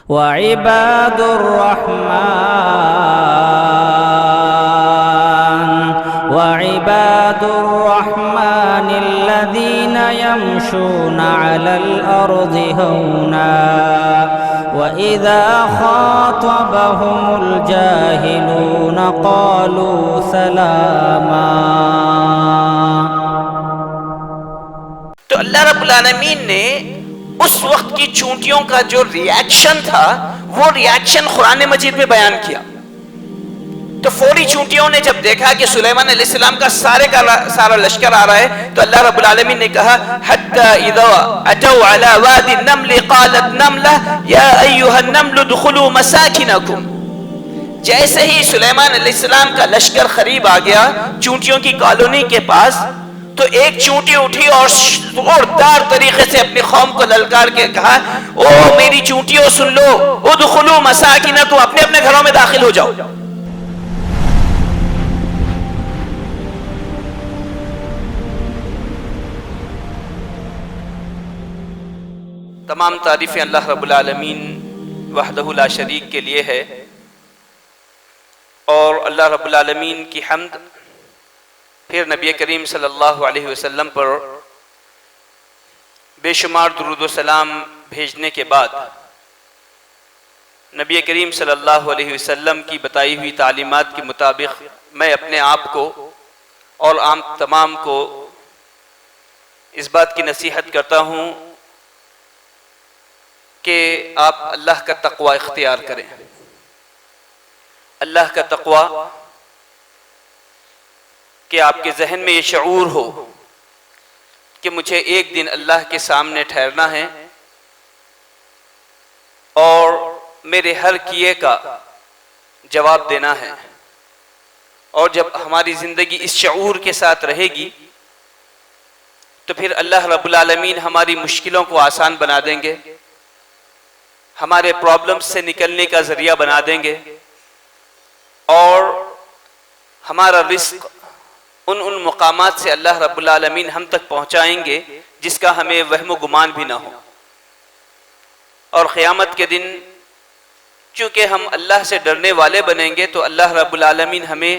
وعباد الرحمن الذين يمشون على الأرض هونا وإذا خاطبهم الجاهلون قالوا سلاما۔ تو اللہ رب العالمین نے اس وقت کی چونٹیوں کا جو ریاکشن تھا وہ ریاکشن قرآن مجید میں بیان کیا۔ تو فوری چونٹیوں نے جب دیکھا کہ سلیمان علیہ السلام کا سارا لشکر آ رہا ہے تو اللہ رب العالمین نے کہا حتی اذا اتوا علی واد النمل قالت نملہ یا ایھا النمل ادخلوا مساکنکم۔ جیسے ہی سلیمان علیہ السلام کا لشکر قریب آ گیا چونٹیوں کی کالونی کے پاس تو ایک چونٹی اٹھی اور زوردار طریقے سے اپنی قوم کو للکار کے کہا او میری چونٹیوں سن لو ادخلوا مساکنکم، اپنے اپنے گھروں میں داخل ہو جاؤ۔ تمام تعریفیں اللہ رب العالمین وحدہ لا شریک کے لیے ہے، اور اللہ رب العالمین کی حمد، پھر نبی کریم صلی اللہ علیہ وسلم پر بے شمار درود و سلام بھیجنے کے بعد نبی کریم صلی اللہ علیہ وسلم کی بتائی ہوئی تعلیمات کے مطابق میں اپنے آپ کو اور عام تمام کو اس بات کی نصیحت کرتا ہوں کہ آپ اللہ کا تقوی اختیار کریں۔ اللہ کا تقوی کہ آپ کے ذہن میں یہ شعور ہو کہ مجھے ایک دن اللہ کے سامنے ٹھہرنا ہے اور میرے ہر کیے کا جواب دینا ہے، اور جب ہماری زندگی اس شعور کے ساتھ رہے گی تو پھر اللہ رب العالمین ہماری مشکلوں کو آسان بنا دیں گے، ہمارے پرابلمز سے نکلنے کا ذریعہ بنا دیں گے، اور ہمارا رزق ان مقامات سے اللہ رب العالمین ہم تک پہنچائیں گے جس کا ہمیں وہم و گمان بھی نہ ہو۔ اور قیامت کے دن چونکہ ہم اللہ سے ڈرنے والے بنیں گے تو اللہ رب العالمین ہمیں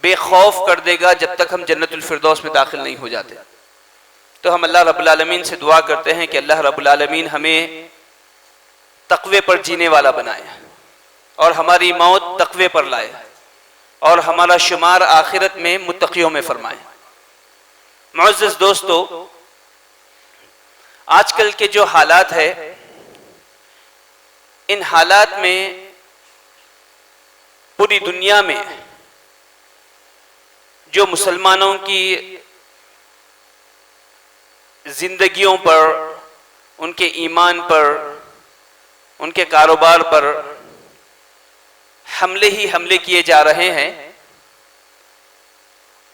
بے خوف کر دے گا جب تک ہم جنت الفردوس میں داخل نہیں ہو جاتے۔ تو ہم اللہ رب العالمین سے دعا کرتے ہیں کہ اللہ رب العالمین ہمیں تقوی پر جینے والا بنائے اور ہماری موت تقوی پر لائے اور ہمارا شمار آخرت میں متقیوں میں فرمائے۔ معزز دوستو، آج کل کے جو حالات ہے ان حالات میں پوری دنیا میں جو مسلمانوں کی زندگیوں پر، ان کے ایمان پر، ان کے کاروبار پر حملے کیے جا رہے ہیں۔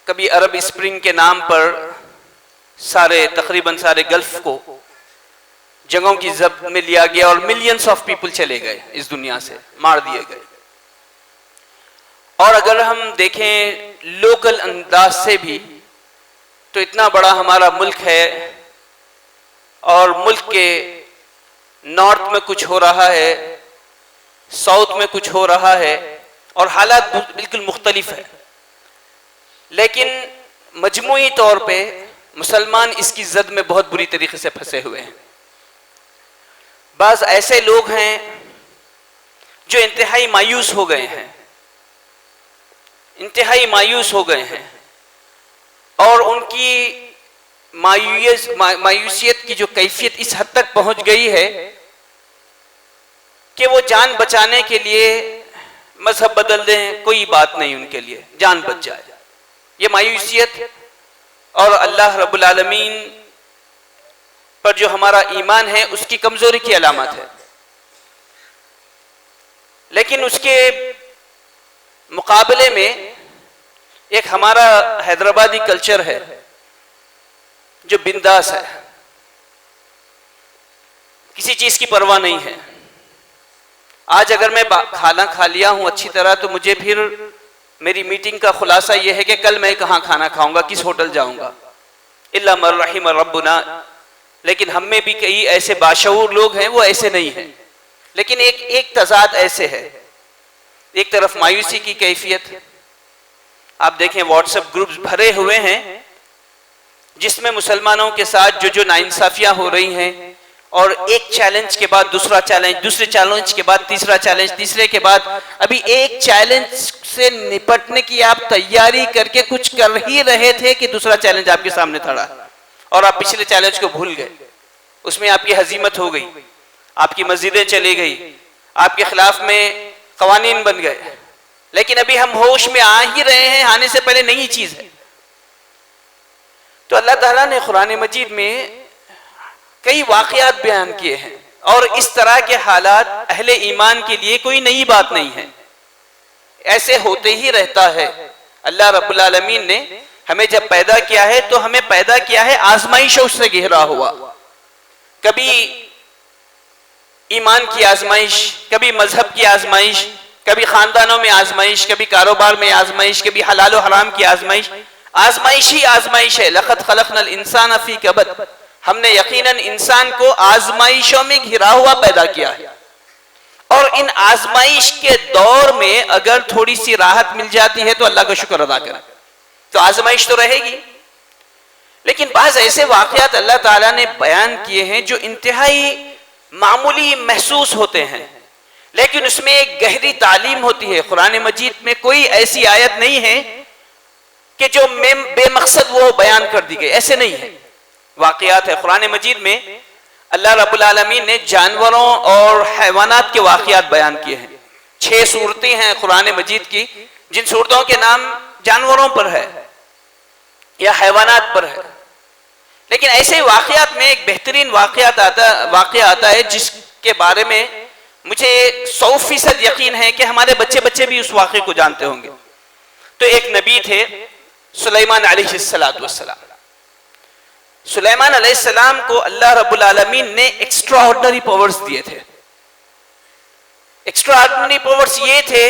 کبھی عرب اسپرنگ کے نام پر تقریباً سارے گلف کو جنگوں کی ضبط میں لیا گیا اور ملینز آف پیپل چلے گئے، اس دنیا سے مار دیے گئے۔ اور اگر ہم دیکھیں لوکل انداز سے بھی تو اتنا بڑا ہمارا ملک ہے اور ملک کے نارتھ میں کچھ ہو رہا ہے، ساؤتھ میں کچھ ہو رہا ہے، اور حالات بالکل مختلف ہے، لیکن مجموعی طور پہ مسلمان اس کی زد میں بہت بری طریقے سے پھنسے ہوئے ہیں۔ بعض ایسے لوگ ہیں جو انتہائی مایوس ہو گئے ہیں، اور ان کی مایوسیت کی جو کیفیت اس حد تک پہنچ گئی ہے کہ وہ جان بچانے کے لیے مذہب بدل دیں، کوئی بات نہیں، ان کے لیے جان بچ جائے۔ یہ مایوسیت اور اللہ رب العالمین پر جو ہمارا ایمان ہے اس کی کمزوری کی علامت ہے۔ لیکن اس کے مقابلے میں ایک ہمارا حیدرآبادی کلچر ہے جو بنداس ہے، کسی چیز کی پرواہ نہیں ہے۔ آج اگر میں کھانا کھا لیا ہوں اچھی طرح تو مجھے پھر میری میٹنگ کا خلاصہ یہ ہے کہ کل میں کہاں کھانا کھاؤں گا، کس ہوٹل جاؤں گا، الا من رحم ربنا۔ لیکن ہم میں بھی کئی ایسے باشعور لوگ ہیں وہ ایسے نہیں ہیں، لیکن ایک تضاد ایسے ہے، ایک طرف مایوسی کی کیفیت، آپ دیکھیں واٹس ایپ گروپس بھرے ہوئے ہیں جس میں مسلمانوں کے ساتھ جو ناانصافیاں ہو رہی ہیں، اور ایک چیلنج کے بعد دوسرا چیلنج، دوسرے چیلنج کے بعد تیسرا چیلنج، تیسرے کے بعد ابھی ایک چیلنج سے نپٹنے کی آپ تیاری کر کے کچھ کر ہی رہے تھے کہ دوسرا چیلنج آپ کے سامنے کھڑا اور آپ پچھلے چیلنج کو بھول گئے، اس میں آپ کی ہزیمت ہو گئی، آپ کی مسجدیں چلی گئی، آپ کے خلاف میں قوانین بن گئے، لیکن ابھی ہم ہوش میں آ ہی رہے ہیں، آنے سے پہلے نئی چیز ہے۔ تو اللہ تعالیٰ نے قرآن مجید میں کئی واقعات بیان کیے ہیں، اور اس طرح کے حالات اہل ایمان کے لیے کوئی نئی بات نہیں ہے، ایسے ہوتے ہی رہتا ہے۔ اللہ رب العالمین نے ہمیں جب پیدا کیا ہے تو ہمیں پیدا کیا ہے آزمائشوں سے گھرا ہوا، کبھی ایمان کی آزمائش، کبھی مذہب کی آزمائش، کبھی خاندانوں میں آزمائش، کبھی کاروبار میں آزمائش، کبھی حلال و حرام کی آزمائش، آزمائش ہی آزمائش ہے۔ لَقَدْ خَلَقْنَا الْإِنسَانَ فِي كَبَدٍ، ہم نے یقیناً انسان کو آزمائشوں میں گھرا ہوا پیدا کیا ہے، اور ان آزمائش کے دور میں اگر تھوڑی سی راحت مل جاتی ہے تو اللہ کا شکر ادا کریں، تو آزمائش تو رہے گی۔ لیکن بعض ایسے واقعات اللہ تعالیٰ نے بیان کیے ہیں جو انتہائی معمولی محسوس ہوتے ہیں، لیکن اس میں ایک گہری تعلیم ہوتی ہے۔ قرآن مجید میں کوئی ایسی آیت نہیں ہے کہ جو بے مقصد وہ بیان کر دی گئی، ایسے نہیں ہے، واقعات ہے۔ قرآن مجید میں اللہ رب العالمین نے جانوروں اور حیوانات کے واقعات بیان کیے ہیں۔ 6 صورتیں ہیں قرآن مجید کی جن صورتوں کے نام جانوروں پر ہے یا حیوانات پر ہے، لیکن ایسے واقعات میں ایک بہترین واقعہ آتا ہے جس کے بارے میں مجھے 100% یقین ہے کہ ہمارے بچے بھی اس واقعے کو جانتے ہوں گے۔ تو ایک نبی تھے سلیمان علیہ السلام۔ سلیمان علیہ السلام کو اللہ رب العالمین نے ایکسٹرا آرڈنری پاورز دیے تھے۔ ایکسٹرا آرڈنری پاورز یہ تھے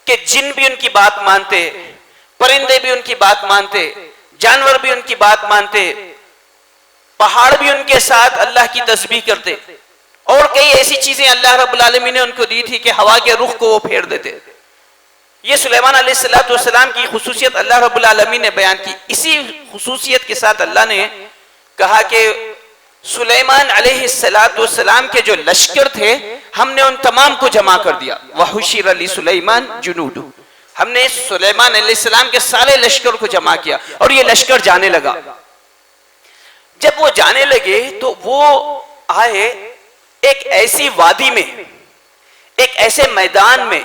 کہ جن بھی ان کی بات مانتے، پرندے بھی ان کی بات مانتے، جانور بھی ان کی بات مانتے، پہاڑ بھی ان کے ساتھ اللہ کی تسبیح کرتے، اور کئی ایسی چیزیں اللہ رب العالمین نے ان کو دی تھی کہ ہوا کے رخ کو وہ پھیر دیتے۔ یہ سلیمان علیہ السلام کی خصوصیت اللہ رب العالمین نے بیان کی۔ اسی خصوصیت کے ساتھ اللہ نے کہا کہ سلیمان علیہ السلام کے جو لشکر تھے ہم نے ان تمام کو جمع کر دیا۔ وَحُشِرَ لِسُلَيْمَانَ جُنُودُهُ، ہم نے سلیمان علیہ السلام کے سارے لشکر کو جمع کیا، اور یہ لشکر جانے لگا۔ جب وہ جانے لگے تو وہ آئے ایک ایسی وادی میں، ایک ایسے میدان میں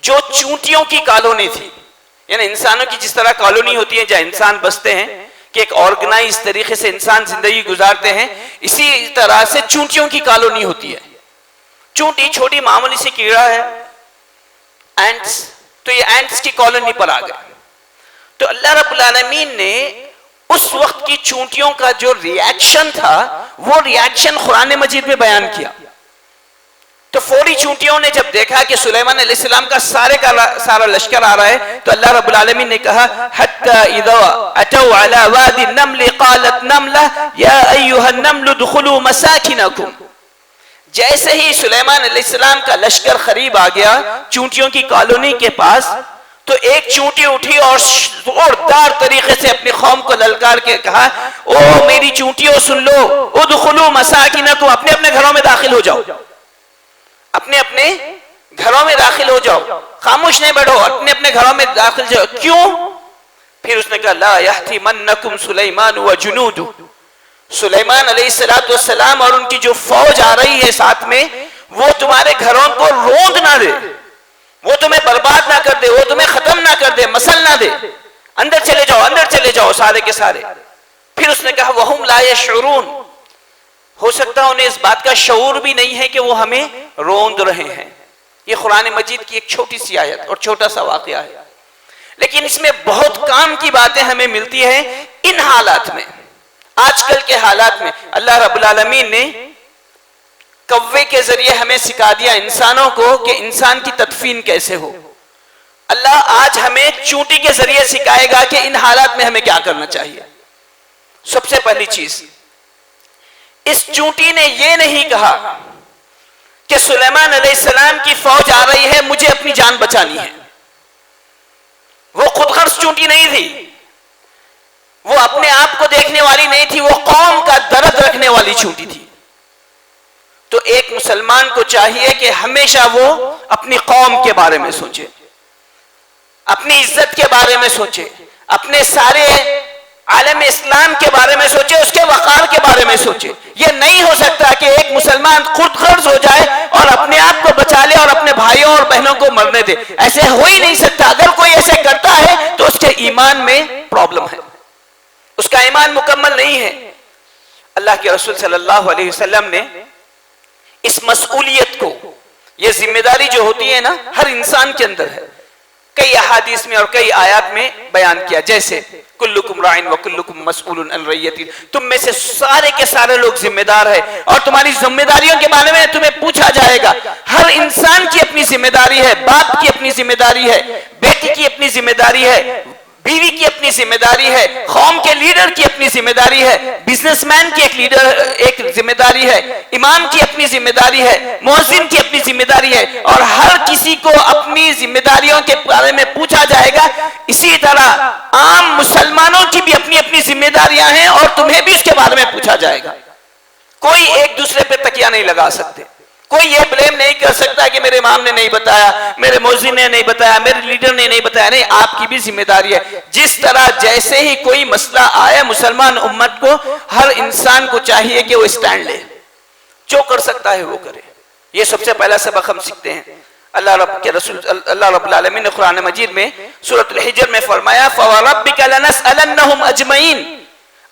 جو چونٹیوں کی کالونی تھی، یعنی انسانوں کی جس طرح کالونی ہوتی ہے جہاں انسان بستے ہیں کہ ایک آرگنائز طریقے سے انسان زندگی گزارتے ہیں، اسی طرح سے چونٹیوں کی کالونی ہوتی ہے۔ چونٹی چھوٹی معمولی سی کیڑا ہے، اینٹس، تو یہ اینٹس کی کالونی پر آ گئے۔ تو اللہ رب العالمین نے اس وقت کی چونٹیوں کا جو ریاکشن تھا وہ ریاکشن قرآن مجید میں بیان کیا۔ تو فوری چونٹیوں نے جب دیکھا کہ سلیمان علیہ السلام کا سارا لشکر آ رہا ہے تو اللہ رب العالمین نے کہا حَتَّى إِذَا أَتَوْا عَلَى وَادِ النَّمْلِ قَالَتْ نَمْلَةٌ يَا أَيُّهَا النَّمْلُ ادْخُلُوا مَسَاكِنَكُمْ۔ جیسے ہی سلیمان علیہ السلام کا لشکر قریب آ گیا چونٹیوں کی کالونی کے پاس، تو ایک چونٹی اٹھی اور زوردار طریقے سے اپنی قوم کو للکار کے کہا، او میری چونٹیوں سن لو، ادخلوا مساکنکم، اپنے اپنے گھروں میں داخل ہو جاؤ، اپنے اپنے گھروں میں داخل ہو جاؤ، خاموش نہیں بیٹھو، اپنے اپنے گھروں میں داخل جاؤ۔ کیوں؟ پھر اس نے کہا لا یحتمنکم سلیمان وجنودہ، سلیمان علیہ السلام اور ان کی جو فوج آ رہی ہے ساتھ میں، وہ تمہارے گھروں کو روند نہ دے، وہ تمہیں برباد نہ کر دے، وہ تمہیں ختم نہ کر دے، مسل نہ دے، اندر چلے جاؤ، اندر چلے جاؤ سارے کے سارے۔ پھر اس نے کہا وَهُمْ لَا يَشْعُرُونَ، ہو سکتا ہے انہیں اس بات کا شعور بھی نہیں ہے کہ وہ ہمیں روند رہے ہیں۔ یہ قرآن مجید کی ایک چھوٹی سی آیت اور چھوٹا سا واقعہ ہے، لیکن اس میں بہت کام کی باتیں ہمیں ملتی ہیں۔ ان حالات میں، آج کل کے حالات میں، اللہ رب العالمین نے کوے کے ذریعے ہمیں سکھا دیا انسانوں کو کہ انسان کی تدفین کیسے ہو۔ اللہ آج ہمیں چونٹی کے ذریعے سکھائے گا کہ ان حالات میں ہمیں کیا کرنا چاہیے۔ سب سے پہلی چیز، اس چونٹی نے یہ نہیں کہا کہ سلیمان علیہ السلام کی فوج آ رہی ہے، مجھے اپنی جان بچانی ہے. وہ خود غرض چونٹی نہیں تھی، وہ اپنے آپ کو دیکھنے والی نہیں تھی، وہ قوم کا درد رکھنے والی چونٹی تھی. تو ایک مسلمان کو چاہیے کہ ہمیشہ وہ اپنی قوم کے بارے میں سوچے، اپنی عزت کے بارے میں سوچے، اپنے سارے عالم اسلام کے بارے میں سوچے، اس کے وقار کے بارے میں سوچے. یہ نہیں ہو سکتا کہ ایک مسلمان خود غرض ہو جائے اور اپنے آپ کو بچا لے اور اپنے بھائیوں اور بہنوں کو مرنے دے. ایسے ہو ہی نہیں سکتا. اگر کوئی ایسے کرتا ہے تو اس کے ایمان میں پرابلم ہے، اس کا ایمان مکمل نہیں ہے. اللہ کے رسول صلی اللہ علیہ وسلم نے اس مسئولیت کو، یہ ذمہ داری جو ہوتی ہے نا ہر انسان کے اندر ہے، کئی احادیث میں اور کئی آیات میں بیان کیا. جیسے کلکم راعٍ وکلکم مسئول عن رعیتہ، تم میں سے سارے کے سارے لوگ ذمہ دار ہیں اور تمہاری ذمہ داریوں کے بارے میں تمہیں پوچھا جائے گا. ہر انسان کی اپنی ذمہ داری ہے، باپ کی اپنی ذمہ داری ہے، بیٹی کی اپنی ذمہ داری ہے، بیوی کی اپنی ذمہ داری ہے، قوم کے لیڈر کی اپنی ذمہ داری ہے، بزنس مین کی ایک ذمہ داری ہے، امام کی اپنی ذمہ داری ہے، مؤذن کی اپنی ذمہ داری ہے، اور ہر کسی کو اپنی ذمہ داریوں کے بارے میں پوچھا جائے گا. اسی طرح عام مسلمانوں کی بھی اپنی اپنی ذمہ داریاں ہیں اور تمہیں بھی اس کے بارے میں پوچھا جائے گا. کوئی ایک دوسرے پہ تکیہ نہیں لگا سکتے، کوئی یہ بلیم نہیں کر سکتا کہ میرے امام نے نہیں بتایا، میرے مؤذن نے نہیں بتایا، میرے لیڈر نے نہیں بتایا. نہیں، آپ کی بھی ذمہ داری ہے. جس طرح جیسے ہی کوئی مسئلہ آئے مسلمان امت کو، ہر انسان کو چاہیے کہ وہ اسٹینڈ لے، جو کر سکتا ہے وہ کرے. یہ سب سے پہلا سبق ہم سیکھتے ہیں. اللہ رب العالمین نے قرآن مجید میں سورۃ الحجر میں فرمایا فَوَرَبِّكَ لَنَسْأَلَنَّهُمْ أَجْمَعِينَ،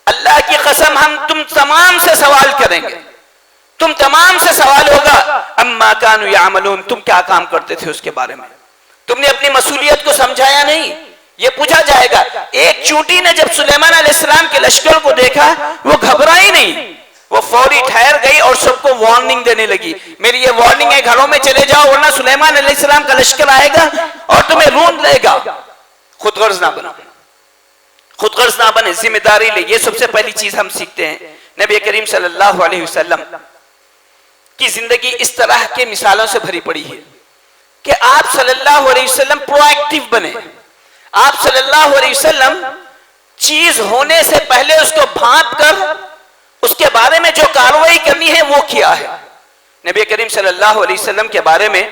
اللہ کی قسم ہم تم تمام سے سوال کریں گے، تم تمام سے سوال ہوگا اما کانوا یعملون، تم کیا کام کرتے تھے اس کے بارے میں. تم نے اپنی مسئولیت کو سمجھایا نہیں، یہ پوچھا جائے گا. ایک چونٹی نے جب سلیمان علیہ السلام کے لشکر کو دیکھا وہ گھبرائی نہیں، وہ فوری ٹھہر گئی اور سب کو وارننگ دینے لگی. میری یہ وارننگ ہے، گھروں میں چلے جاؤ ورنہ سلیمان علیہ السلام کا لشکر آئے گا اور تمہیں روند لے گا. خود غرض نہ بنو، خود غرض نہ بنے، ذمہ داری لے. یہ سب سے پہلی چیز ہم سیکھتے ہیں. نبی کریم صلی اللہ علیہ وسلم کی زندگی اس طرح کے مثالوں سے بھری پڑی ہے کہ آپ صلی اللہ علیہ وسلم پرو ایکٹیو بنے. آپ صلی اللہ علیہ وسلم چیز ہونے سے پہلے اس کو بھانپ کر اس کے بارے میں جو کارروائی کرنی ہے وہ کیا ہے. نبی کریم صلی اللہ علیہ وسلم کے بارے میں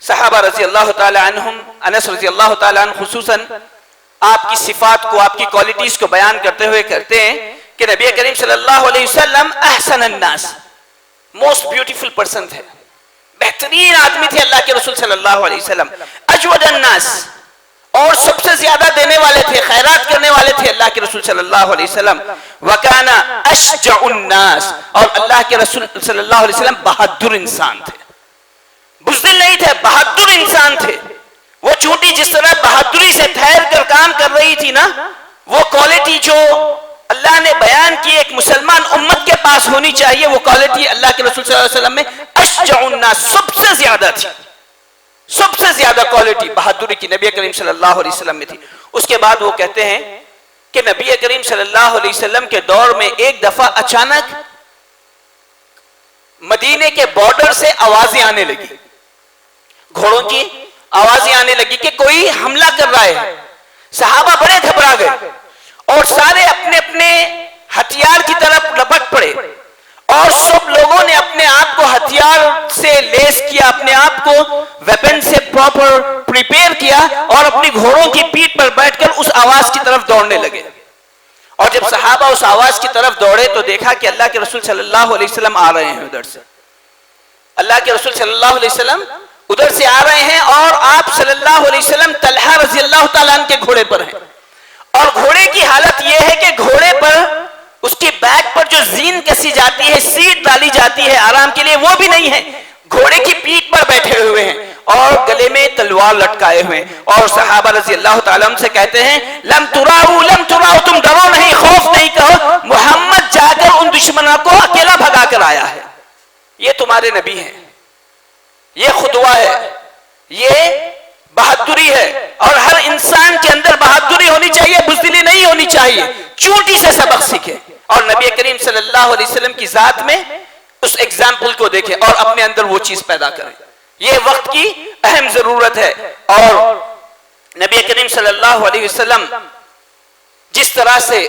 صحابہ رضی اللہ تعالی عنہم، انس رضی اللہ تعالی عنہ خصوصاً آپ کی صفات کو، آپ کی کوالٹیز کو بیان کرتے ہوئے کہتے ہیں کہ نبی کریم صلی اللہ علیہ وسلم احسن الناس، موسٹ بیوٹیفل پرسن تھے، بہترین آدمی تھے اللہ کے رسول صلی اللہ علیہ وسلم. اجود الناس، اور سب سے زیادہ دینے والے تھے، خیرات کرنے والے تھے اللہ کے رسول صلی اللہ علیہ وسلم. وکان اشجع الناس، اور اللہ کے رسول صلی اللہ علیہ وسلم بہادر انسان تھے، بزدل نہیں تھے، بہادر انسان تھے. وہ چونٹی جس طرح بہادری سے ٹھہر کر کام کر رہی تھی نا، وہ کوالٹی جو اللہ نے بیان کی ایک مسلمان امت کے پاس ہونی چاہیے، وہ کوالٹی اللہ کے رسول صلی اللہ علیہ وسلم میں اشجع الناس سب سے زیادہ تھی. سب سے زیادہ کوالٹی بہادری کی نبی کریم صلی اللہ علیہ وسلم میں تھی. اس کے بعد وہ کہتے ہیں کہ نبی کریم صلی اللہ علیہ وسلم کے دور میں ایک دفعہ اچانک مدینے کے بارڈر سے آوازیں آنے لگی، گھوڑوں کی آوازیں آنے لگی کہ کوئی حملہ کر رہا ہے. صحابہ بڑے گھبرا گئے اور سارے اپنے اپنے ہتھیار کی طرف لپٹ پڑے، اور سب لوگوں نے اپنے آپ کو ہتھیار سے لیس کیا، اپنے آپ کو ویپن سے پراپر پریپیئر کیا اور اپنی گھوڑوں کی پیٹھ پر بیٹھ کر اس آواز کی طرف دوڑنے لگے. اور جب صحابہ اس آواز کی طرف دوڑے تو دیکھا کہ اللہ کے رسول صلی اللہ علیہ وسلم آ رہے ہیں ادھر سے. اللہ کے رسول صلی اللہ علیہ وسلم ادھر سے آ رہے ہیں اور آپ صلی اللہ علیہ وسلم طلحہ رضی اللہ تعالیٰ عنہ کے گھوڑے پر ہیں. اور گھوڑے کی حالت یہ ہے کہ گھوڑے پر اس کی بیک پر جو زین کسی جاتی ہے، سیٹ ڈالی جاتی ہے آرام کے لیے، وہ بھی نہیں ہے. گھوڑے کی پیٹھ پر بیٹھے ہوئے ہیں اور گلے میں تلوار لٹکائے ہوئے ہیں. اور صحابہ رضی اللہ تعالیٰ عنہ سے کہتے ہیں لم تراؤ لم تراؤ، تم ڈرو نہیں، خوف نہیں کرو، محمد جا کر ان دشمنوں کو اکیلا بھگا کر آیا ہے. یہ تمہارے نبی ہیں، یہ خطوہ ہے، یہ بہادری ہے. اور ہر انسان کے اندر بہادری ہونی چاہیے، بزدلی نہیں ہونی چاہیے. چونٹی سے سبق سیکھے. اور نبی کریم صلی اللہ علیہ وسلم کی ذات میں اس ایگزامپل کو دیکھیں اور اپنے اندر وہ چیز پیدا کریں. یہ وقت کی اہم ضرورت ہے. اور نبی کریم صلی اللہ علیہ وسلم جس طرح سے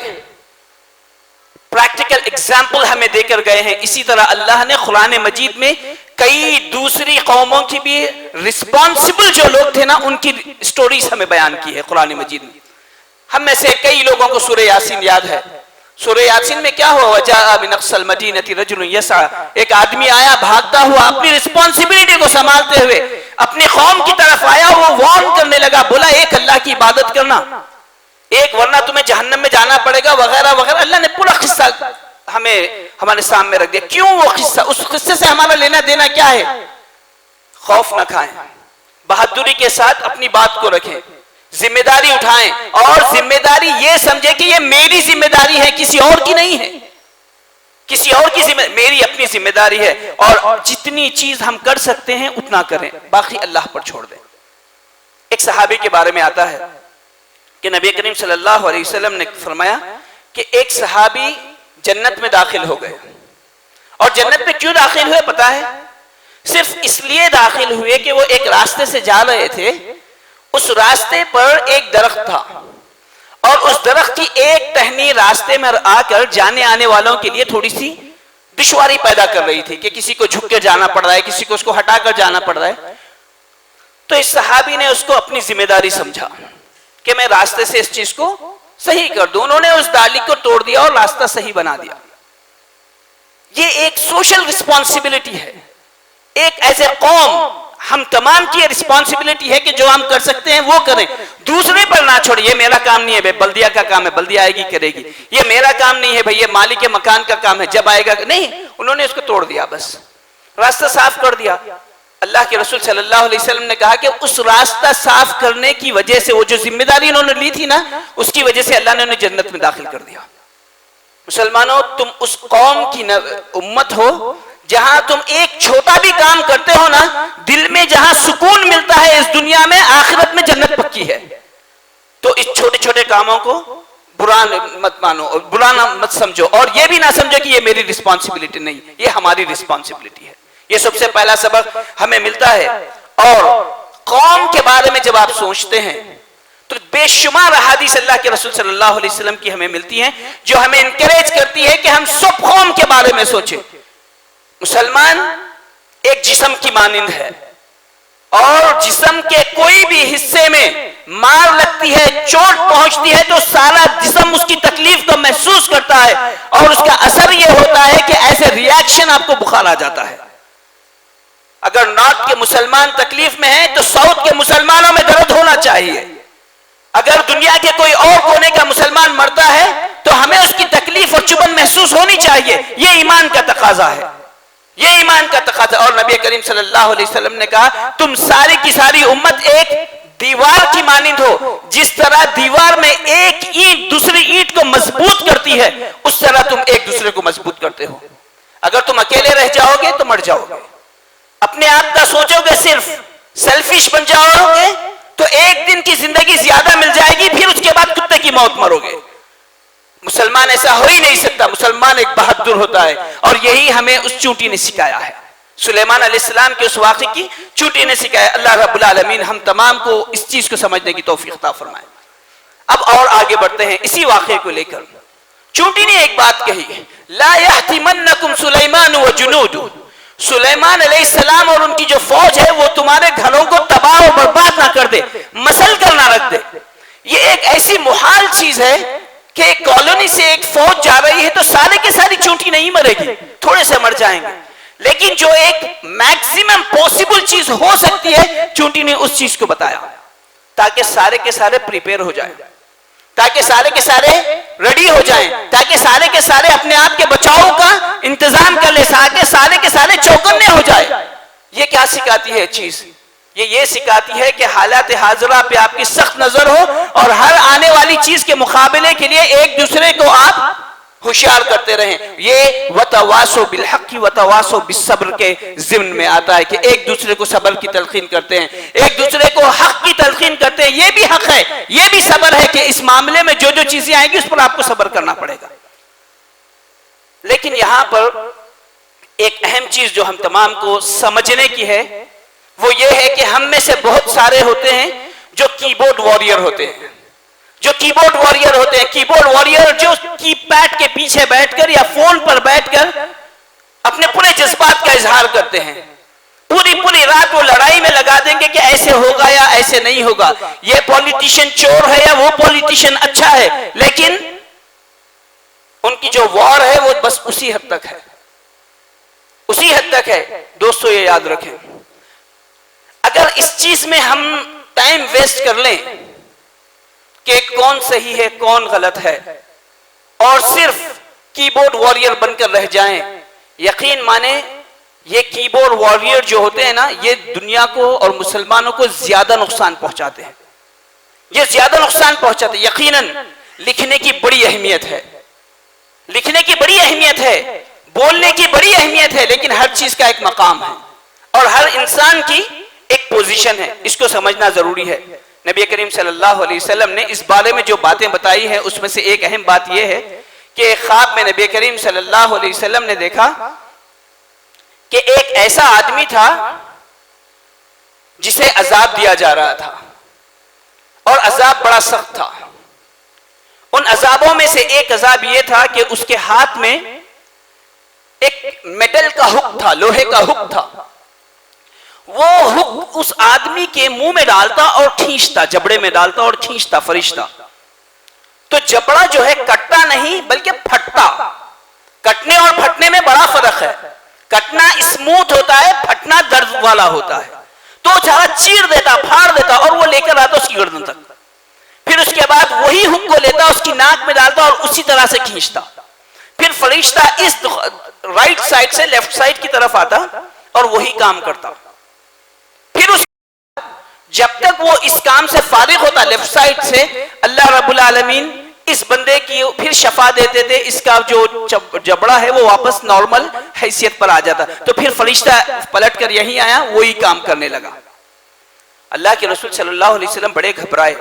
پریکٹیکل ایگزامپل ہمیں دے کر گئے ہیں، اسی طرح اللہ نے قرآن مجید میں کئی دوسری قوموں کی بھی رسپانسبل جو لوگ تھے نا، ان کی سٹوریز ہمیں بیان کی ہے قرآن مجید میں. ہم میں سے کئی لوگوں کو سورہ یاسین یاد ہے. سورہ یاسین میں کیا ہوا؟ وَجَاءَ بِنَقْصَ الْمَدِينَةِ رَجُلٌ يَسْعَى، ایک آدمی آیا بھاگتا ہوا اپنی رسپانسبلٹی کو سنبھالتے ہوئے اپنی قوم کی طرف آیا. وہ وارن کرنے لگا، بولا ایک اللہ کی عبادت کرنا، ایک ورنہ تمہیں جہنم میں جانا پڑے گا وغیرہ وغیرہ. اللہ نے پورا قصہ ہمارے سامنے رکھ دیا. کیوں وہ قصہ؟ اس قصے سے ہمارا لینا دینا کیا ہے؟ خوف نہ کھائیں، بہادری کے ساتھ اپنی بات کو رکھیں، ذمہ داری اٹھائیں، اور ذمہ داری یہ سمجھے کہ یہ میری ذمہ داری ہے، کسی اور کی نہیں ہے. کسی اور کی ذمہ، میری اپنی ذمہ داری ہے. اور جتنی چیز ہم کر سکتے ہیں اتنا کریں، باقی اللہ پر چھوڑ دیں. ایک صحابی کے بارے میں آتا ہے کہ نبی کریم صلی اللہ علیہ وسلم نے فرمایا کہ ایک صحابی جنت میں داخل ہو گئے. اور جنت میں کیوں داخل ہوئے پتا ہے؟ صرف اس لیے داخل ہوئے کہ وہ ایک راستے سے جا رہے تھے. اس راستے پر ایک درخت تھا، اور اس درخت کی ایک ٹہنی راستے میں آ کر جانے آنے والوں کے لیے تھوڑی سی دشواری پیدا کر رہی تھی کہ کسی کو جھک کے جانا پڑ رہا ہے، کسی کو اس کو ہٹا کر جانا پڑ رہا ہے. تو اس صحابی نے اس کو اپنی ذمہ داری سمجھا کہ میں راستے سے اس چیز کو صحیح کر دوں. انہوں نے اس ڈالی کو توڑ دیا اور راستہ صحیح بنا دیا. یہ ایک سوشل رسپانسبلٹی ہے. ایک ایسے قوم ہم تمام کی رسپانسبلٹی ہے کہ جو ہم کر سکتے ہیں وہ کریں، دوسرے پر نہ چھوڑیں. یہ میرا کام نہیں ہے بھائی، بلدیہ کا کام ہے، بلدیہ آئے گی کرے گی. یہ میرا کام نہیں ہے بھائی، یہ مالک مکان کا کام ہے، جب آئے گا. نہیں، انہوں نے اس کو توڑ دیا، بس راستہ صاف کر دیا. اللہ کے رسول صلی اللہ علیہ وسلم نے کہا کہ اس راستہ صاف کرنے کی وجہ سے، وہ جو ذمہ داری انہوں نے لی تھی نا، اس کی وجہ سے اللہ نے انہیں جنت میں داخل کر دیا. مسلمانوں، تم اس قوم کی امت ہو جہاں تم ایک چھوٹا بھی کام کرتے ہو نا، دل میں جہاں سکون ملتا ہے اس دنیا میں، آخرت میں جنت پکی ہے. تو اس چھوٹے چھوٹے کاموں کو برا مت مانو اور برا مت سمجھو، اور یہ بھی نہ سمجھو کہ یہ میری رسپانسبلٹی نہیں، یہ ہماری رسپانسبلٹی ہے. یہ سب سے پہلا سبق ہمیں ملتا ہے. اور قوم کے بارے میں جب آپ سوچتے ہیں تو بے شمار احادیث اللہ کے رسول صلی اللہ علیہ وسلم کی ہمیں ملتی ہیں جو ہمیں انکریج کرتی ہے کہ ہم سب قوم کے بارے میں سوچیں. مسلمان ایک جسم کی مانند ہے، اور جسم کے کوئی بھی حصے میں مار لگتی ہے، چوٹ پہنچتی ہے تو سارا جسم اس کی تکلیف کو محسوس کرتا ہے، اور اس کا اثر یہ ہوتا ہے کہ ایسے ریاکشن آپ کو بخار آ جاتا ہے. اگر نارتھ کے مسلمان تکلیف میں ہیں تو ساؤتھ کے مسلمانوں میں درد ہونا چاہیے. اگر دنیا کے کوئی اور کونے کا مسلمان مرتا ہے تو ہمیں اس کی تکلیف اور چبھن محسوس ہونی چاہیے. یہ ایمان کا تقاضا ہے، یہ ایمان کا تقاضا. اور نبی کریم صلی اللہ علیہ وسلم نے کہا تم ساری کی ساری امت ایک دیوار کی مانند ہو. جس طرح دیوار میں ایک اینٹ دوسری اینٹ کو مضبوط کرتی ہے، اس طرح تم ایک دوسرے کو مضبوط کرتے ہو. اگر تم اکیلے رہ جاؤ گے تو مر جاؤ گے. اپنے آپ کا سوچو گے، صرف سیلفش بن جاؤ گے تو ایک دن کی زندگی زیادہ مل جائے گی، پھر اس کے بعد کتے کی موت مرو گے. مسلمان ایسا ہو ہی نہیں سکتا. مسلمان ایک بہادر ہوتا ہے، اور یہی ہمیں اس چونٹی نے سکھایا ہے. سلیمان علیہ السلام کے اس واقعے کی چونٹی نے سکھایا. اللہ رب العالمین ہم تمام کو اس چیز کو سمجھنے کی توفیق عطا فرمائے. اب اور آگے بڑھتے ہیں اسی واقعے کو لے کر. چونٹی نے ایک بات کہی، لا یحتمنکم سلیمان وجنود. سلیمان علیہ السلام اور ان کی جو فوج ہے وہ تمہارے گھروں کو تباہ و برباد نہ کر دے، مسل کر نہ رکھ دے. یہ ایک ایسی محال چیز ہے کہ ایک کالونی سے ایک فوج جا رہی ہے تو سارے کے ساری چونٹی نہیں مرے گی، تھوڑے سے مر جائیں گے. لیکن جو ایک میکسیمم پوسیبل چیز ہو سکتی ہے، چونٹی نے اس چیز کو بتایا تاکہ سارے کے سارے پریپیئر ہو جائیں، تاکہ سارے کے سارے ریڈی ہو جائیں، تاکہ سارے کے سارے اپنے آپ کے بچاؤ کا انتظام کر لیں، تاکہ سارے کے سارے چوکنے ہو جائے. یہ کیا سکھاتی ہے چیز؟ یہ سکھاتی ہے کہ حالات حاضرہ پہ آپ کی سخت نظر ہو، اور ہر آنے والی چیز کے مقابلے کے لیے ایک دوسرے کو آپ ہوشیار کرتے رہیں. یہ وتواصوا بالحق وتواصوا بالصبر کے ضمن میں آتا ہے کہ ایک دوسرے کو صبر کی تلقین کرتے ہیں، ایک دوسرے کو حق کی تلقین کرتے ہیں. یہ بھی حق ہے، یہ بھی صبر ہے کہ اس معاملے میں جو جو چیزیں آئیں گی اس پر آپ کو صبر کرنا پڑے گا. لیکن یہاں پر ایک اہم چیز جو ہم تمام کو سمجھنے کی ہے وہ یہ ہے کہ ہم میں سے بہت سارے ہوتے ہیں جو کی بورڈ واریر ہوتے ہیں، جو کی بورڈ واریر ہوتے ہیں، کی بورڈ واریر جو کی پیڈ کے پیچھے بیٹھ کر یا فون پر بیٹھ کر اپنے پورے جذبات کا اظہار کرتے ہیں، پوری رات وہ لڑائی میں لگا دیں گے کہ ایسے ہوگا یا ایسے نہیں ہوگا، یہ پولیٹیشین چور ہے یا وہ پولیٹیشین اچھا ہے، لیکن ان کی جو وار ہے وہ بس اسی حد تک ہے، اسی حد تک ہے۔ دوستو یہ یاد رکھیں، اگر اس چیز میں ہم ٹائم ویسٹ کر لیں کہ کون صحیح ہے کون غلط ہے اور صرف کی بورڈ واریر بن کر رہ جائیں، یقین مانیں یہ کی بورڈ واریر جو ہوتے ہیں نا، یہ دنیا کو اور مسلمانوں کو زیادہ نقصان پہنچاتے ہیں، یہ زیادہ نقصان پہنچاتے ہیں۔ یقیناً لکھنے کی بڑی اہمیت ہے، لکھنے کی بڑی اہمیت ہے، بولنے کی بڑی اہمیت ہے، لیکن ہر چیز کا ایک مقام ہے اور ہر انسان کی ایک پوزیشن ہے، اس کو سمجھنا ضروری ہے۔ نبی کریم صلی اللہ علیہ وسلم نے اس بارے میں جو باتیں بتائی ہیں اس میں سے ایک اہم بات یہ ہے کہ خواب میں نبی کریم صلی اللہ علیہ وسلم نے دیکھا کہ ایک ایسا آدمی تھا جسے عذاب دیا جا رہا تھا اور عذاب بڑا سخت تھا۔ ان عذابوں میں سے ایک عذاب یہ تھا کہ اس کے ہاتھ میں ایک میٹل کا ہک تھا، لوہے کا ہک تھا، وہ ہک اس آدمی کے منہ میں ڈالتا اور کھینچتا، جبڑے میں ڈالتا اور کھینچتا فرشتہ، تو جبڑا جو ہے کٹتا نہیں بلکہ پھٹتا۔ کٹنے اور پھٹنے میں بڑا فرق ہے، کٹنا اسموتھ ہوتا ہے، پھٹنا درد والا ہوتا ہے، تو چارہ چیر دیتا، پھاڑ دیتا اور وہ لے کر آتا اس کی گردن تک، پھر اس کے بعد وہی ہک کو لیتا اس کی ناک میں ڈالتا اور اسی طرح سے کھینچتا، پھر فرشتہ اس رائٹ سائڈ سے لیفٹ سائڈ کی طرف آتا اور وہی کام کرتا، پھر اس جب تک وہ اس کام سے فارغ ہوتا لیفٹ سائڈ سے، اللہ رب العالمین اس بندے کی پھر شفا دیتے تھے، اس کا جو جبڑا ہے وہ واپس نارمل حیثیت پر آ جاتا، تو پھر فرشتہ پلٹ کر یہی آیا، وہی کام کرنے لگا۔ اللہ کے رسول صلی اللہ علیہ وسلم بڑے گھبرائے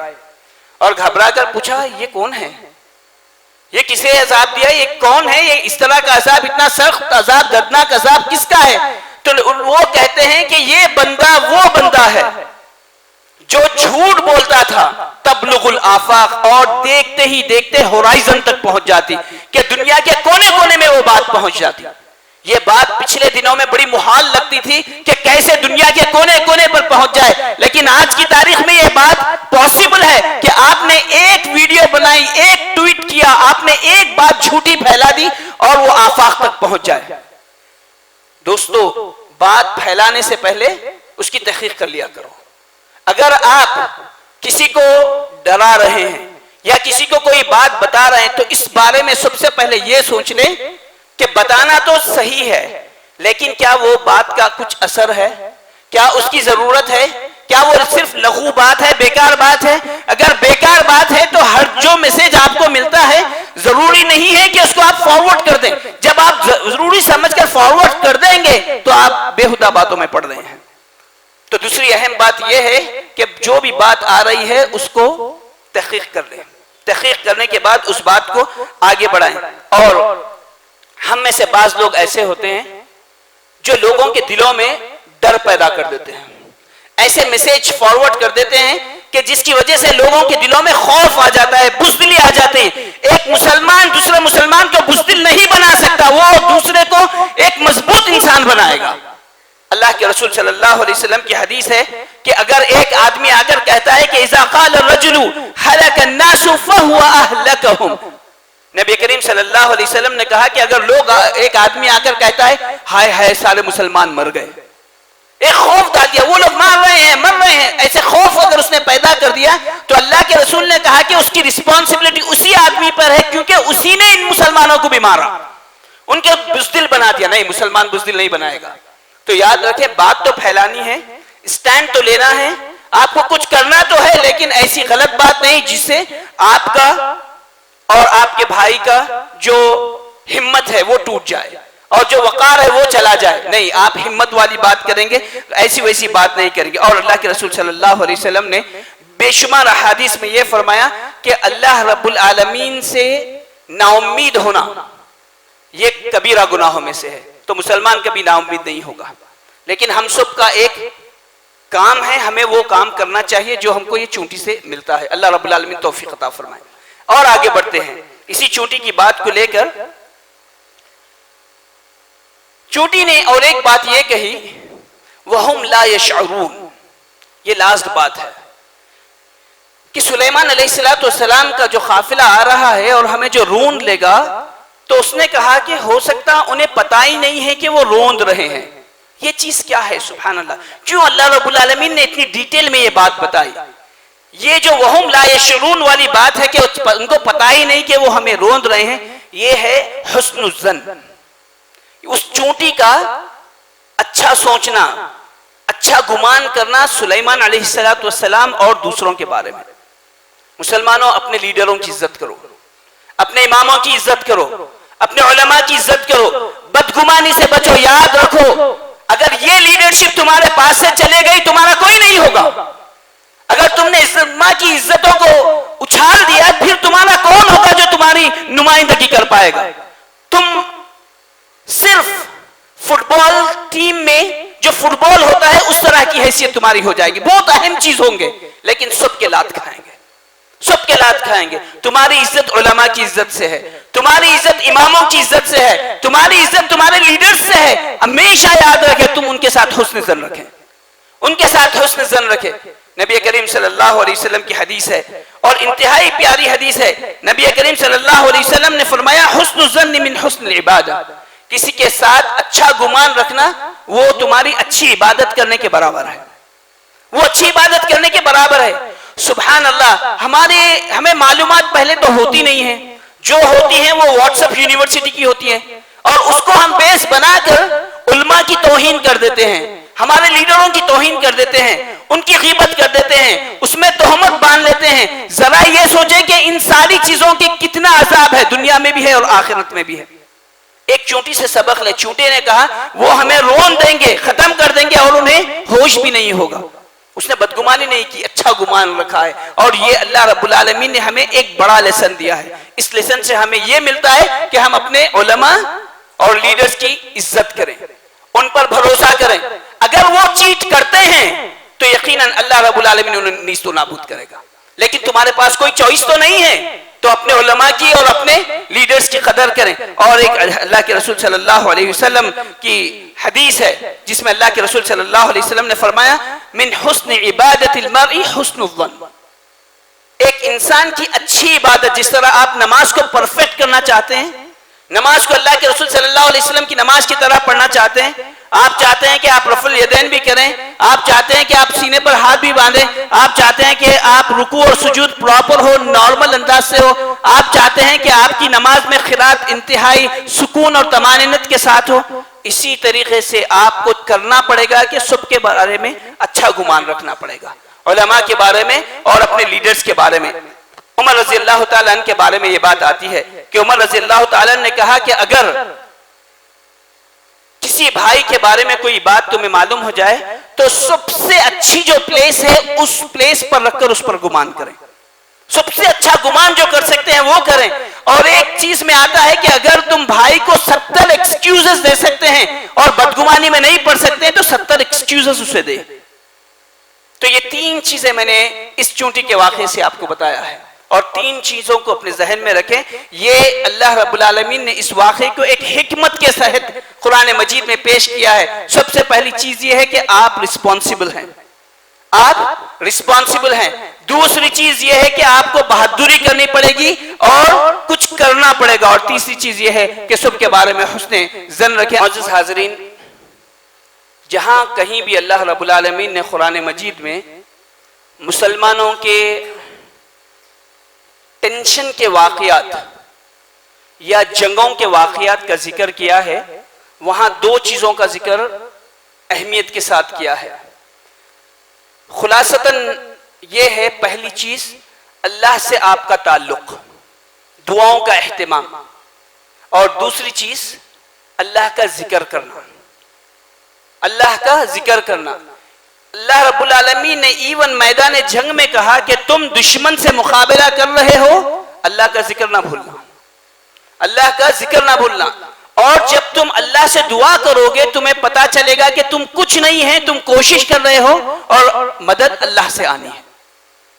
اور گھبرا کر پوچھا یہ کون ہے، یہ کسے عذاب دیا، یہ کون ہے، یہ اس طرح کا عذاب، اتنا سخت عذاب، دردناک عذاب کس کا ہے؟ تو وہ کہتے ہیں کہ یہ بندہ وہ بندہ ہے جو جھوٹ بولتا تھا، تبلغ الآفاق، اور دیکھتے ہی دیکھتے ہورائزن تک پہنچ جاتی کہ دنیا کے کونے کونے میں وہ بات پہنچ جاتی۔ یہ بات پچھلے دنوں میں بڑی محال لگتی تھی کہ کیسے دنیا کے کونے کونے پر پہنچ جائے، لیکن آج کی تاریخ میں یہ بات پاسبل ہے کہ آپ نے ایک ویڈیو بنائی، ایک ٹویٹ کیا، آپ نے ایک بات جھوٹی پھیلا دی اور وہ آفاق تک پہنچ جائے۔ دوستو بات پھیلانے سے پہلے اس کی تحقیق کر لیا کرو۔ اگر آپ کسی کو ڈرا رہے ہیں یا کسی کو کوئی بات بتا رہے ہیں تو اس بارے میں سب سے پہلے یہ سوچ لیں کہ بتانا تو صحیح ہے، لیکن کیا وہ بات کا کچھ اثر ہے، کیا اس کی ضرورت ہے، کیا وہ صرف لغو بات ہے، بیکار بات ہے؟ اگر بیکار بات ہے تو ہر جو میسج آپ کو ملتا ہے ضروری نہیں ہے کہ اس کو آپ فارورڈ کر دیں۔ جب آپ ضروری سمجھ کر فارورڈ کر دیں گے تو آپ بےہودہ باتوں میں پڑ رہے ہیں۔ تو دوسری اہم بات یہ ہے کہ جو بھی بات آ رہی ہے اس کو تحقیق کر لیں، تحقیق کرنے کے بعد اس بات کو آگے بڑھائیں۔ اور ہم میں سے بعض لوگ ایسے ہوتے ہیں جو لوگوں کے دلوں میں ڈر پیدا کر دیتے ہیں، ایسے میسج فارورڈ کر دیتے ہیں کہ جس کی وجہ سے لوگوں کے دلوں میں خوف آ جاتا ہے، بزدلی آ جاتے ہیں۔ ایک مسلمان دوسرے مسلمان کو بزدل نہیں بنا سکتا، وہ دوسرے کو ایک مضبوط انسان بنائے گا۔ اللہ کے رسول صلی اللہ علیہ وسلم کی حدیث ہے کہ اگر ایک آدمی آ کر کہتا ہے کہ اذا قال الرجل هلك الناس فهو اهلكهم، نبی کریم صلی اللہ علیہ وسلم نے کہا کہ اگر ایک آدمی آ کر کہتا ہے ہائے ہائے سارے مسلمان مر گئے، ایک خوف ڈال دیا، وہ لوگ مر رہے ہیں، ایسے خوف اگر اس نے پیدا کر دیا تو اللہ کے رسول نے کہا کہ اس کی رسپانسبلٹی اسی آدمی پر ہے، کیونکہ اسی نے ان مسلمانوں کو بھی مارا، ان کے بزدل بنا دیا۔ نہیں، مسلمان بزدل نہیں بنائے گا۔ تو یاد رکھیں بات تو پھیلانی ہے، اسٹینڈ تو لینا ہے، آپ کو کچھ کرنا تو ہے، لیکن ایسی غلط بات نہیں جس سے آپ کا اور آپ کے بھائی کا جو ہمت ہے وہ ٹوٹ جائے اور جو وقار ہے وہ چلا جائے۔ نہیں، آپ ہمت والی بات کریں گے، ایسی ویسی بات نہیں کریں گے۔ اور اللہ کے رسول صلی اللہ علیہ وسلم نے بے شمار احادیث میں یہ فرمایا کہ اللہ رب العالمین سے نا امید ہونا یہ کبیرہ گناہوں میں سے ہے۔ تو مسلمان کبھی نا امید نہیں ہوگا. لیکن ہم سب کا ایک کام ہے, ہمیں وہ کام کرنا چاہیے جو ہم کو یہ چونٹی سے ملتا ہے. اللہ رب العالمین توفیق عطا فرمائے. اور آگے بڑھتے ہیں اسی چونٹی کی بات کو لے کر. چونٹی نے اور ایک بات یہ کہی, وَهُمْ لَا يَشْعُرُونَ. یہ لاسٹ بات ہے کہ سلیمان علیہ السلام کا جو قافلہ آ رہا ہے اور ہمیں جو روند لے گا, تو اس نے کہا کہ ہو سکتا انہیں پتہ ہی نہیں ہے کہ وہ روند رہے ہیں. یہ چیز کیا ہے؟ سبحان اللہ, کیوں اللہ رب العالمین نے اتنی ڈیٹیل میں یہ بات بتائی؟ یہ جو وہم لا یشعرون والی بات ہے کہ ان کو پتہ ہی نہیں کہ وہ ہمیں روند رہے ہیں, یہ ہے حسن الظن. اس چونٹی کا اچھا سوچنا, اچھا گمان کرنا سلیمان علیہ السلام اور دوسروں کے بارے میں. مسلمانوں, اپنے لیڈروں کی عزت کرو, اپنے اماموں کی عزت کرو, اپنے علماء کی عزت کرو, بدگمانی سے بچو. یاد رکھو, اگر یہ لیڈرشپ تمہارے پاس سے چلے گئی تمہارا کوئی نہیں ہوگا. اگر تم نے علماء کی عزتوں کو اچھال دیا, پھر تمہارا کون ہوگا جو تمہاری نمائندگی کر پائے گا؟ تم صرف فٹ بال ٹیم میں جو فٹ بال ہوتا ہے اس طرح کی حیثیت تمہاری ہو جائے گی. بہت اہم چیز ہوں گے لیکن سب کے لات کھائیں گے, سب کے لات کھائیں گے. تمہاری عزت علماء کی عزت سے ہے, تمہاری عزت اماموں کی عزت سے ہے, تمہاری عزت تمہارے لیڈر سے ہے. ہمیشہ یاد رکھے, تم ان کے ساتھ حسن ظن رکھیں, ان کے ساتھ حسن ظن رکھیں. نبی کریم صلی اللہ علیہ وسلم کی حدیث ہے اور انتہائی پیاری حدیث ہے. نبی کریم صلی اللہ علیہ وسلم نے فرمایا, حسن الظن من حسن العبادہ. کسی کے ساتھ اچھا گمان رکھنا وہ تمہاری اچھی عبادت کرنے کے برابر ہے, وہ اچھی عبادت کرنے کے برابر ہے. سبحان اللہ, ہمیں معلومات پہلے تو ہوتی نہیں ہیں, جو ہوتی ہیں وہ واٹس ایپ یونیورسٹی کی ہوتی ہیں, اور اس کو ہم بیس بنا کر علماء کی توہین کر دیتے ہیں, ہمارے لیڈروں کی توہین کر دیتے ہیں, ان کی غیبت کر دیتے ہیں, اس میں تہمت باندھ لیتے ہیں. ذرا یہ سوچیں کہ ان ساری چیزوں کی کتنا عذاب ہے, دنیا میں بھی ہے اور آخرت میں بھی ہے. ایک چونٹی سے سبق لے. چونٹی نے کہا وہ ہمیں رون دیں گے, ختم کر دیں گے اور انہیں ہوش بھی نہیں ہوگا. اس نے بدگمانی نہیں کی, اچھا گمان رکھا ہے. اور یہ اللہ رب العالمین نے ہمیں ایک بڑا لیسن دیا ہے. اس لیسن سے ہمیں یہ ملتا ہے کہ ہم اپنے علماء اور لیڈرز کی عزت کریں, ان پر بھروسہ کریں. اگر وہ چیٹ کرتے ہیں تو یقیناً اللہ رب العالمین انہیں نیست و نابود کرے گا. لیکن تمہارے پاس کوئی چوائس تو نہیں ہے, تو اپنے علماء کی اور اپنے لیڈرز کی قدر کریں. اور ایک اللہ کے رسول صلی اللہ علیہ وسلم کی حدیث ہے جس میں اللہ کے رسول صلی اللہ علیہ وسلم نے فرمایا, من حسن عبادت المرء حسن الظن. ایک انسان کی اچھی عبادت, جس طرح آپ نماز کو پرفیکٹ کرنا چاہتے ہیں, نماز کو اللہ کے رسول صلی اللہ علیہ وسلم کی نماز کی طرح پڑھنا چاہتے ہیں, آپ چاہتے ہیں کہ آپ رفع الیدین بھی کریں, آپ چاہتے ہیں کہ آپ سینے پر ہاتھ بھی باندھیں, آپ چاہتے ہیں کہ آپ رکوع اور سجود پراپر ہو, نارمل انداز سے ہو, آپ چاہتے ہیں کہ آپ کی نماز میں قرات انتہائی سکون اور طمانینت کے ساتھ ہو. اسی طریقے سے آپ کو کرنا پڑے گا کہ سب کے بارے میں اچھا گمان رکھنا پڑے گا, علماء کے بارے میں اور اپنے لیڈرز کے بارے میں. عمر رضی اللہ تعالیٰ عنہ کے بارے میں یہ بات آتی ہے کہ عمر رضی اللہ تعالیٰ عنہ نے کہا کہ اگر کسی بھائی کے بارے میں کوئی بات تمہیں معلوم ہو جائے تو سب سے اچھی جو پلیس ہے اس پلیس پر رکھ کر اس پر گمان کریں, سب سے اچھا گمان جو کر سکتے ہیں وہ کریں. اور ایک چیز میں آتا ہے کہ اگر تم بھائی کو 70 ایکسکیوزز دے سکتے ہیں اور بدگمانی میں نہیں پڑ سکتے ہیں تو 70 ایکسکیوزز اسے دے. تو یہ 3 چیزیں میں نے اس چونٹی کے واقعے سے آپ کو بتایا ہے, اور 3 چیزوں کو اپنے ذہن میں رکھیں. یہ اللہ رب العالمین نے اس واقعے کو ایک حکمت کے تحت قرآن مجید میں پیش کیا ہے. سب سے پہلی چیز یہ ہے کہ آپ رسپانسیبل ہیں, آپ رسپانسیبل ہیں. دوسری چیز یہ ہے کہ آپ کو بہادری کرنی پڑے گی اور کچھ کرنا پڑے گا. اور تیسری چیز یہ ہے کہ سب کے بارے میں حسن ظن رکھیں. معزز حاضرین, جہاں کہیں بھی اللہ رب العالمین نے قرآن مجید میں مسلمانوں کے ٹینشن کے واقعات یا جنگوں کے واقعات کا ذکر کیا ہے, وہاں 2 چیزوں کا ذکر اہمیت کے ساتھ کیا ہے. خلاصتاً یہ ہے, پہلی چیز اللہ سے آپ کا تعلق, دعاؤں کا اہتمام, اور دوسری چیز اللہ کا ذکر کرنا, اللہ کا ذکر کرنا. اللہ رب العالمین نے ایون میدان جنگ میں کہا کہ تم دشمن سے مقابلہ کر رہے ہو, اللہ کا ذکر نہ بھولنا, اللہ کا ذکر نہ بھولنا. اور جب تم اللہ سے دعا کرو گے تمہیں پتا چلے گا کہ تم کچھ نہیں ہے، تم کوشش کر رہے ہو اور مدد اللہ سے آنی ہے،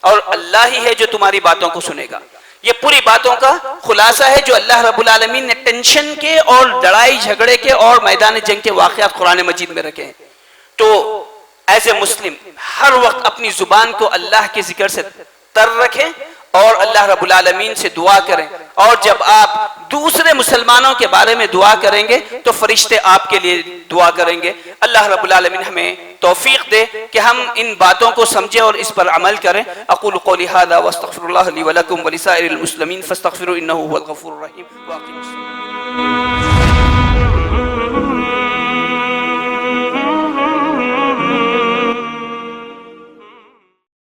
اور اللہ ہی ہے جو تمہاری باتوں کو سنے گا۔ یہ پوری باتوں کا خلاصہ ہے جو اللہ رب العالمین نے ٹینشن کے اور لڑائی جھگڑے کے اور میدان جنگ کے واقعات قرآن مجید میں رکھے ہیں۔ تو ایز اے مسلم ہر وقت اپنی زبان کو اللہ کے ذکر سے تر رکھیں اور اللہ رب العالمین سے دعا کریں، اور جب آپ دوسرے مسلمانوں کے بارے میں دعا کریں گے تو فرشتے آپ کے لیے دعا کریں گے۔ اللہ رب العالمین ہمیں توفیق دے کہ ہم ان باتوں کو سمجھیں اور اس پر عمل کریں۔ اقول قولی ھذا واستغفر اللہ لی ولکم ولسائر المسلمین فاستغفروا انہ ھو الغفور الرحیم۔ واقم الصلاۃ۔